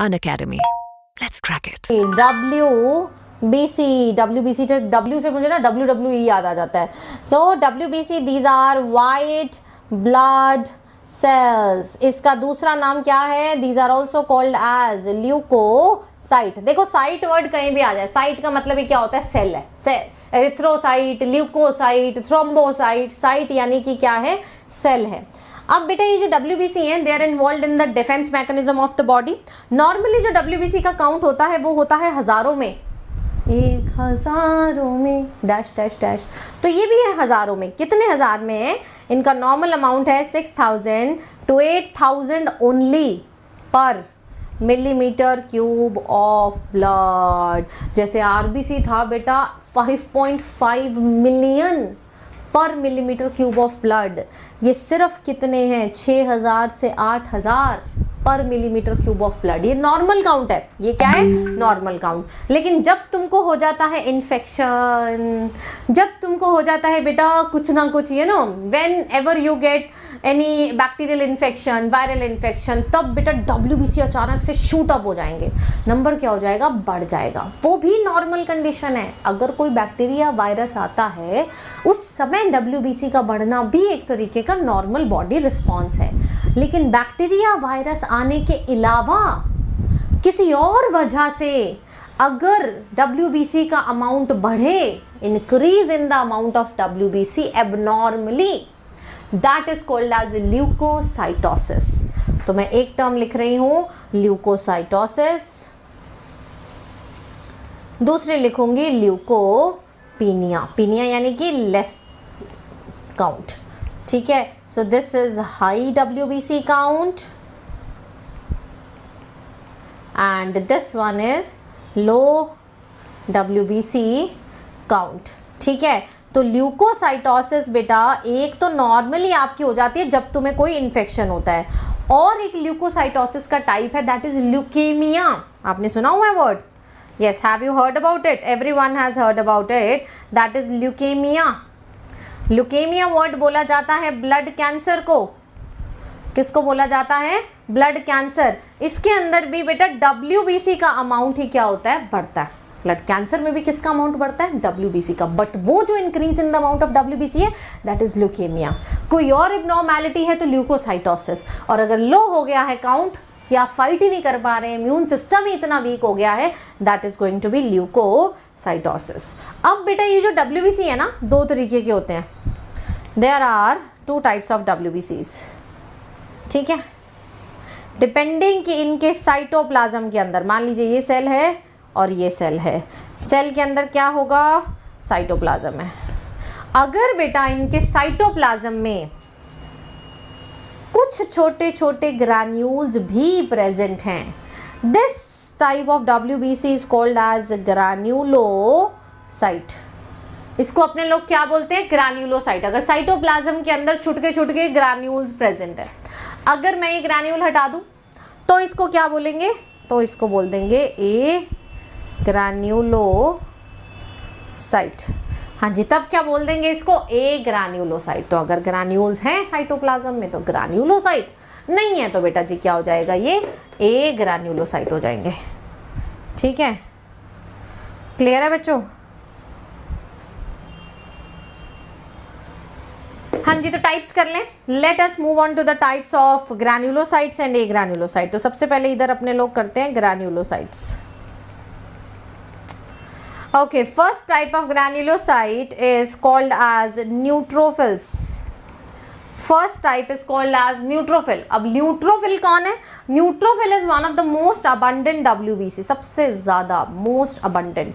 Unacademy. Let's crack it. WBC W से मुझे ना WWE याद आ जाता है. So WBC these are white blood cells. इसका दूसरा नाम क्या है? These are also called as leucocyte. देखो साइट वर्ड कहीं भी आ जाए, साइट का मतलब ये क्या होता है? सेल है. Cell, erythrocyte, leucocyte, thrombocyte. Cyte यानी कि क्या है? सेल है. अब बेटा ये जो WBC है, they are involved in the defence mechanism of the body. Normally जो WBC का काउंट होता है वो होता है हजारों में, 1000 में डैश डैश डैश. तो ये भी है हजारों में. कितने हजार में है? इनका नॉर्मल अमाउंट है 6000 to 8000 ओनली पर मिलीमीटर क्यूब ऑफ ब्लड. जैसे RBC था बेटा 5.5 मिलियन पर मिलीमीटर क्यूब ऑफ ब्लड. ये सिर्फ कितने हैं? 6000 से 8000 पर मिलीमीटर क्यूब ऑफ ब्लड. ये नॉर्मल काउंट है. ये क्या है? Normal count. लेकिन जब तुमको हो जाता है इन्फेक्शन, जब तुमको हो जाता है बेटा कुछ ना कुछ, you know, when ever you get any bacterial infection, viral infection, तब बेटा WBC अचानक से शूट अप हो जाएंगे. नंबर क्या हो जाएगा? बढ़ जाएगा. वो भी नॉर्मल कंडीशन है. अगर कोई बैक्टीरिया वायरस आता है उस समय WBC का बढ़ना भी एक तरीके का नॉर्मल बॉडी रिस्पॉन्स है. लेकिन बैक्टीरिया वायरस आने के अलावा किसी और वजह से अगर WBC का अमाउंट बढ़े, increase in the amount of WBC abnormally, that is called as leucocytosis. तो मैं एक टर्म लिख रही हूं ल्यूकोसाइटोसिस, दूसरी लिखूंगी ल्यूकोपीनिया. पीनिया यानी कि लेस काउंट. ठीक है. So this is high WBC count and this one is low WBC count. ठीक है. तो ल्यूकोसाइटोसिस बेटा एक तो नॉर्मली आपकी हो जाती है जब तुम्हें कोई इन्फेक्शन होता है, और एक ल्यूकोसाइटोसिस का टाइप है दैट इज ल्यूकेमिया. आपने सुना हुआ है word? Yes. Have you heard about it? Everyone has heard about it. That is leukaemia. Leukaemia word बोला जाता है ब्लड कैंसर को. किसको बोला जाता है? Blood cancer. इसके अंदर भी बेटा WBC का अमाउंट ही क्या होता है? बढ़ता है. ब्लड कैंसर में भी किसका अमाउंट बढ़ता है? WBC का. बट वो जो increase in the amount of WBC है दैट इज ल्यूकेमिया. कोई और एब्नॉर्मैलिटी है तो ल्यूकोसाइटोसिस. और अगर लो हो गया है काउंट, या फाइट ही नहीं कर पा रहे हैं, इम्यून सिस्टम ही इतना वीक हो गया है, that is going to be leucocytosis. अब बेटा ये जो WBC है ना, दो तरीके के होते हैं. There are 2 types of WBCs. ठीक है. डिपेंडिंग कि इनके साइटोप्लाज्म के अंदर, मान लीजिए ये सेल है और ये सेल है, सेल के अंदर क्या होगा? साइटोप्लाज्म है. अगर बेटा इनके साइटोप्लाज्म में कुछ छोटे छोटे ग्रैन्यूल्स भी प्रेजेंट हैं, this type of WBC is called as granulocyte. इसको अपने लोग क्या बोलते हैं? ग्रैन्यूलोसाइट. अगर साइटोप्लाज्म के अंदर छुटके ग्रैन्यूल्स प्रेजेंट है, अगर मैं ये ग्रैन्यूल हटा दूं तो इसको क्या बोलेंगे? तो इसको बोल देंगे ए ग्रैन्यूलोसाइट. हाँ जी. तब क्या बोल देंगे इसको? ए ग्रैन्यूलोसाइट. तो अगर ग्रैन्यूल्स हैं साइटोप्लाज्म में तो ग्रैन्यूलोसाइट, नहीं है तो बेटा जी क्या हो जाएगा? ये ए ग्रैन्यूलोसाइट हो जाएंगे. ठीक है. क्लियर है बच्चों? हाँ जी. तो टाइप्स कर लें. Let us move on to the types of granulocytes and agranulocyte. तो सबसे पहले इधर अपने लोग करते हैं granulocytes. Okay, first type of granulocyte is called as neutrophils. First type is called as neutrophil. अब neutrophil कौन है? Neutrophil is one of the most abundant WBC. सबसे ज़्यादा most abundant.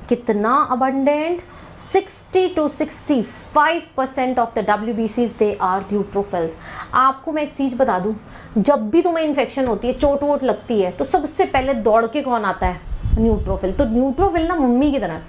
कितना abundant? 60 to 65% of the WBCs they are neutrophils. आपको मैं एक चीज़ बता दूँ, जब भी तुम्हें इन्फेक्शन होती है, चोट वोट लगती है, तो सबसे पहले दौड़ के कौन आता है? न्यूट्रोफिल. तो न्यूट्रोफिल ना मम्मी की तरह,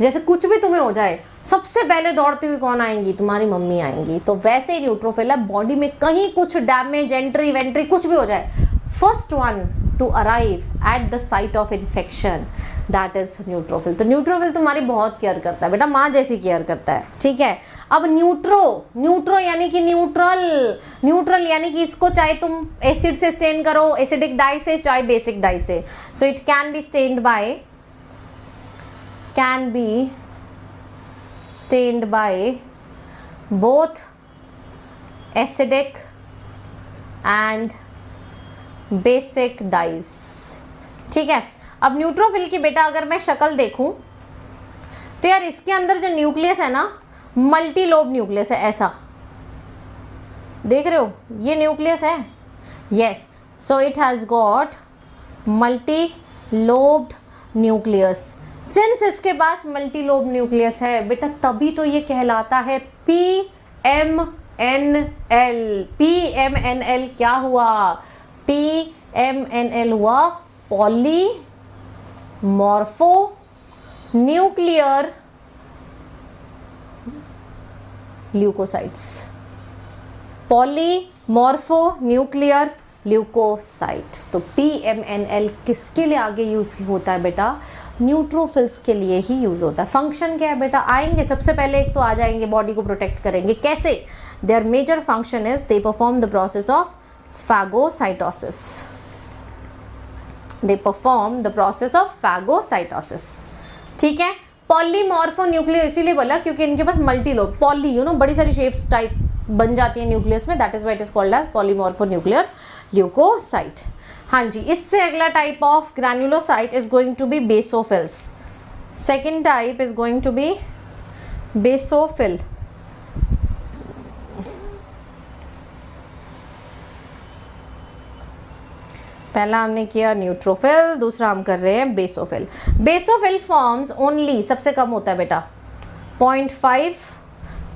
जैसे कुछ भी तुम्हें हो जाए सबसे पहले दौड़ती हुई कौन आएंगी? तुम्हारी मम्मी आएंगी. तो वैसे ही न्यूट्रोफिल है. बॉडी में कहीं कुछ डैमेज, एंट्री वेंट्री कुछ भी हो जाए, first one two arrive at the site of infection, that is neutrophil. तो न्यूट्रोफिल तुम्हारी बहुत केयर करता है बेटा, माँ जैसी केयर करता है, ठीक है। अब न्यूट्रो यानी कि न्यूट्रल यानी कि इसको चाहे तुम एसिड से स्टेन करो, एसिडिक डाई से, चाहे बेसिक डाई से, so it can be stained by both acidic and basic dyes, ठीक है। अब न्यूट्रोफिल की बेटा अगर मैं शक्ल देखूं तो यार इसके अंदर जो न्यूक्लियस है ना, मल्टी लोब न्यूक्लियस है, ऐसा देख रहे हो, ये न्यूक्लियस है, yes. So it has got multi lobed nucleus. Since इसके पास मल्टी लोब न्यूक्लियस है बेटा, तभी तो ये कहलाता है PMNL। क्या हुआ? PMNL हुआ polymorpho nuclear leucocytes. Polymorpho nuclear leucocyte. तो PMNL किसके लिए आगे यूज होता है बेटा? न्यूट्रोफिल्स के लिए ही यूज होता है। फंक्शन क्या है बेटा? आएंगे, सबसे पहले एक तो आ जाएंगे, बॉडी को प्रोटेक्ट करेंगे। कैसे? Their major function is they perform the process of phagocytosis। They perform the process of phagocytosis, ठीक है। पॉलीमॉर्फो न्यूक्लियर इसीलिए बोला क्योंकि इनके पास मल्टी लोब, पॉली बड़ी सारी शेप्स टाइप बन जाती है न्यूक्लियस में, that is why it is called as polymorpho nuclear leucocyte. हाँ जी, इससे अगला type of granulocyte is going to be basophils. Second type is going to be basophil. पहला हमने किया न्यूट्रोफिल, दूसरा हम कर रहे हैं बेसोफिल। बेसोफिल फॉर्म्स ओनली, सबसे कम होता है बेटा 0.5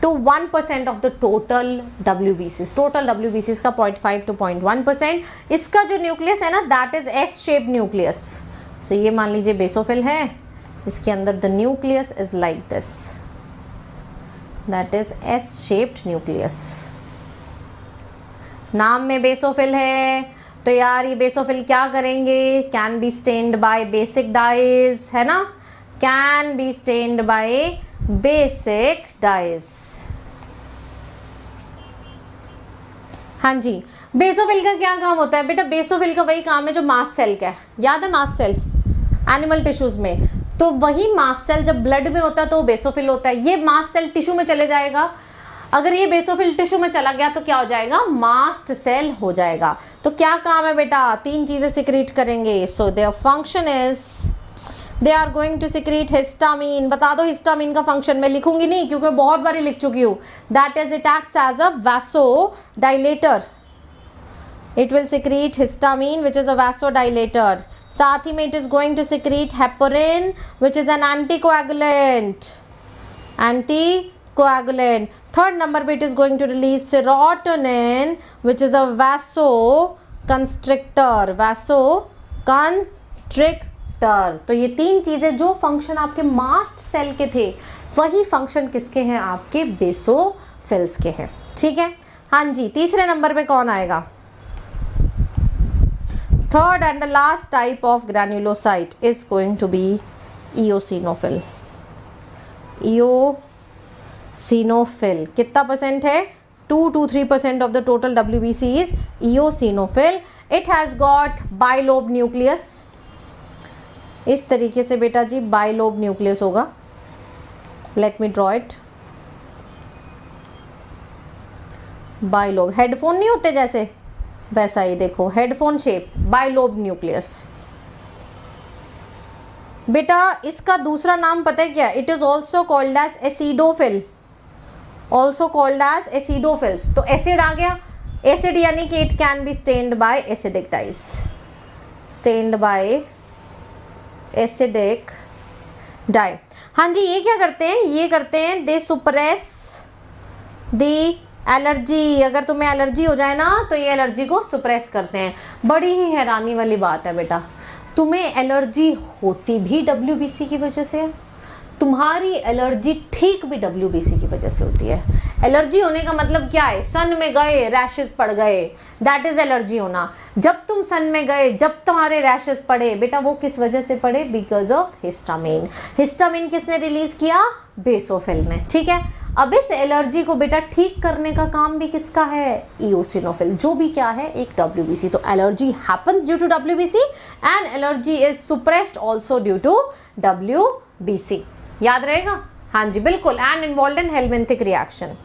to 1% of the total WBCs। Total WBCs का 0.5 to 0.1%। इसका जो न्यूक्लियस है ना, that is S shaped nucleus. So ये मान लीजिए बेसोफिल है, इसके अंदर the nucleus is like this, that is S shaped nucleus. नाम में बेसोफिल है तो यार ये बेसोफिल क्या करेंगे? Can be stained by basic dyes, है ना, can be stained by basic dyes. हाँ जी, बेसोफिल का क्या काम होता है बेटा? बेसोफिल का वही काम है जो मास्ट सेल का है। याद है मास्ट सेल एनिमल टिश्यूज में? तो वही मास्ट सेल जब ब्लड में होता है तो बेसोफिल होता है। ये मास्ट सेल टिश्यू में चले जाएगा, अगर ये बेसोफिल टिश्यू में चला गया तो क्या हो जाएगा? मास्ट सेल हो जाएगा। तो क्या काम है बेटा? तीन चीजें सिक्रीट करेंगे। So their function is they are going to secrete histamine. बता दो हिस्टामीन का फंक्शन, मैं लिखूंगी नहीं क्योंकि बहुत बारी लिख चुकी हूँ। That is it acts as a vasodilator. It will secrete histamine which is a vasodilator. साथ ही में it is going to secrete heparin which is an anticoagulant. Third number पे it is going to release serotonin which is a vasoconstrictor। तो ये तीन चीजें जो function आपके मास्ट सेल के थे वही फंक्शन किसके हैं? आपके बेसोफिल्स के हैं, ठीक है। हाँ जी, तीसरे नंबर पे कौन आएगा? Third and the last type of granulocyte is going to be eosinophil. Eosinophil कितना परसेंट है? 2 to 3% of the total WBC is eosinophil. It has got bilobe nucleus. इस तरीके से बेटा जी बाइलोब न्यूक्लियस होगा। Let me draw it. Bilobe, headphone नहीं होते जैसे, वैसा ही देखो, हेडफोन शेप, बाइलोब न्यूक्लियस। बेटा इसका दूसरा नाम पता है क्या? It is also called as acidophil. Also called as acidophils. तो एसिड आ गया, एसिड यानी कि it can be stained by acidic dyes. Stained by acidic dye. हाँ जी, ये क्या करते हैं? ये करते हैं दे सुप्रेस दी एलर्जी। अगर तुम्हें एलर्जी हो जाए ना तो ये एलर्जी को सुप्रेस करते हैं। बड़ी ही हैरानी वाली बात है बेटा, तुम्हें एलर्जी होती भी WBC की वजह से है, तुम्हारी एलर्जी ठीक भी WBC की वजह से होती है। एलर्जी होने का मतलब क्या है? सन में गए, रैशेस पड़ गए, दैट इज एलर्जी होना। जब तुम सन में गए, जब तुम्हारे रैशेस पड़े, बेटा वो किस वजह से पड़े? Because of histamine. हिस्टामिन किसने रिलीज किया? बेसोफिल ने। ठीक है, अब इस एलर्जी को बेटा ठीक करने का काम भी किसका है? इओसिनोफिल, जो भी क्या है? एक WBC। तो allergy happens due to WBC and allergy is suppressed also due to WBC। याद रहेगा? हाँ जी बिल्कुल। And involve in helminthic reaction.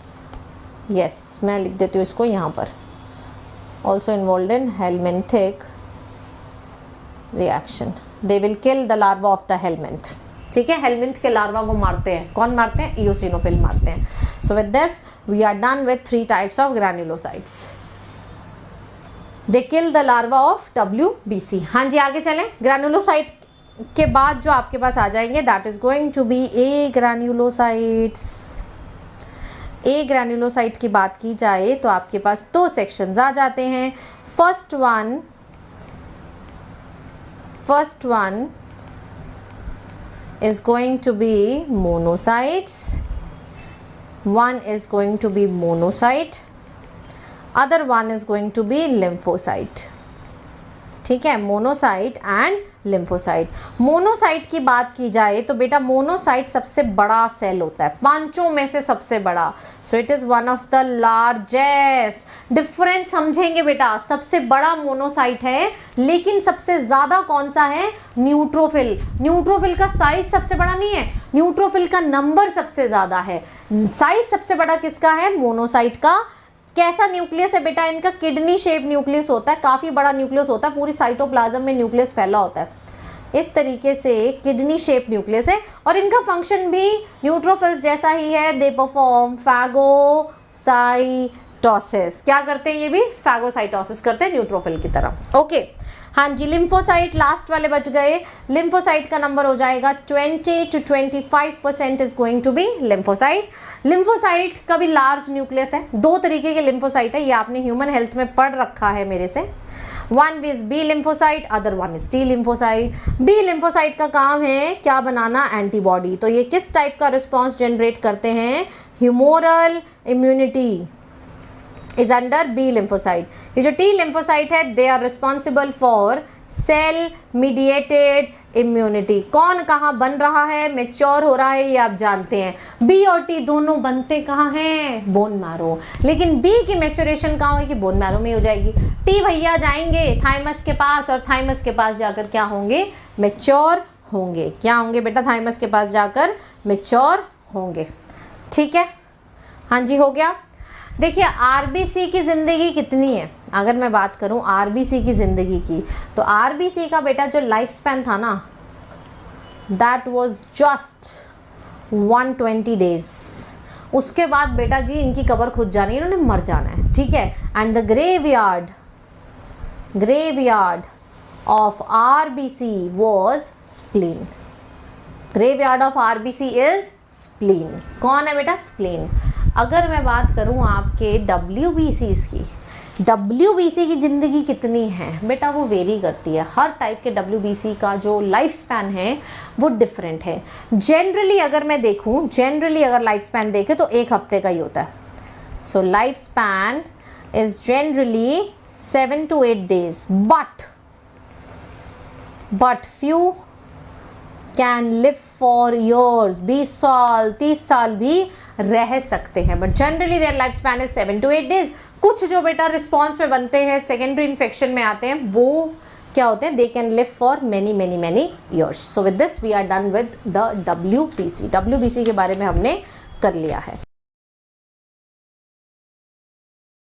Yes, मैं लिख देती हूँ इसको यहाँ पर, also involve in helminthic reaction. They will kill the larva of the helminth. ठीक है, हेलमिंथ के लार्वा को मारते हैं। कौन मारते हैं? इओसिनोफिल मारते हैं। So with this we are done with 3 types of granulocytes. They kill the larva of WBC। हाँ जी आगे चलें। ग्रैन्युलोसाइट के बाद जो आपके पास आ जाएंगे that is going to be agranulocytes. Agranulocyte की बात की जाए तो आपके पास 2 सेक्शंस आ जाते हैं। First one is going to be monocytes, one is going to be monocyte, other one is going to be lymphocyte। ठीक है, मोनोसाइट एंड लिम्फोसाइट। मोनोसाइट की बात की जाए तो बेटा मोनोसाइट सबसे बड़ा सेल होता है, 5 में से सबसे बड़ा। So it is one of the largest. Difference समझेंगे बेटा, सबसे बड़ा मोनोसाइट है लेकिन सबसे ज़्यादा कौन सा है? न्यूट्रोफिल। न्यूट्रोफिल का साइज सबसे बड़ा नहीं है, न्यूट्रोफिल का नंबर सबसे ज़्यादा है। साइज सबसे बड़ा किसका है? मोनोसाइट का। कैसा न्यूक्लियस है बेटा इनका? किडनी शेप न्यूक्लियस होता है, काफ़ी बड़ा न्यूक्लियस होता है, पूरी साइटोप्लाज्म में न्यूक्लियस फैला होता है। इस तरीके से किडनी शेप न्यूक्लियस है और इनका फंक्शन भी न्यूट्रोफिल्स जैसा ही है। They perform phagocytosis. क्या करते हैं ये भी? फैगोसाइटोसिस करते हैं न्यूट्रोफिल की तरह। ओके हाँ जी, लिम्फोसाइट लास्ट वाले बच गए। लिम्फोसाइट का नंबर हो जाएगा 20 to 25% is going to be lymphocyte. Lymphocyte का भी लार्ज न्यूक्लियस है। 2 तरीके के लिम्फोसाइट है, ये आपने ह्यूमन हेल्थ में पढ़ रखा है मेरे से। One is B lymphocyte, other one is T lymphocyte. B lymphocyte का काम है क्या बनाना? एंटीबॉडी। तो ये किस टाइप का रिस्पॉन्स जनरेट करते हैं? Humoral immunity is under B lymphocyte. ये जो टी लिम्फोसाइट है they are responsible for cell mediated immunity. कौन कहाँ बन रहा है? मैच्योर हो रहा है, ये आप जानते हैं। बी और टी दोनों बनते कहाँ हैं? Bone marrow. लेकिन बी की मैच्योरेशन कहाँ होगी? बोन मैरो में हो जाएगी। टी भैया जाएंगे थाइमस के पास और थाइमस के पास जाकर क्या होंगे? मैच्योर होंगे। क्या होंगे बेटा? थाइमस के पास जाकर मैच्योर होंगे। ठीक है, हाँ जी हो गया। देखिए आरबीसी की ज़िंदगी कितनी है? अगर मैं बात करूं आरबीसी की ज़िंदगी की तो आरबीसी का बेटा जो लाइफ स्पैन था ना दैट वाज जस्ट 120 डेज। उसके बाद बेटा जी इनकी कब्र खुद जानी है, इन्होंने मर जाना है। ठीक है, and the graveyard of RBC was spleen. Graveyard of RBC is spleen. कौन है बेटा? स्प्लीन। अगर मैं बात करूं आपके WBCs की, WBC की ज़िंदगी कितनी है बेटा? वो वेरी करती है। हर टाइप के WBC का जो लाइफ स्पैन है वो डिफरेंट है। जनरली अगर मैं देखूं, अगर लाइफ स्पैन देखें तो 1 हफ्ते का ही होता है। So life span is generally 7 to 8 days, but few can live for years. 20 साल 30 साल भी रह सकते हैं, but generally their life span is 7 to 8 days। कुछ जो बेटा रिस्पॉन्स में बनते हैं, सेकेंडरी इन्फेक्शन में आते हैं, वो क्या होते हैं? They can live for many years. So with this we are done with the WBC। WBC के बारे में हमने कर लिया है।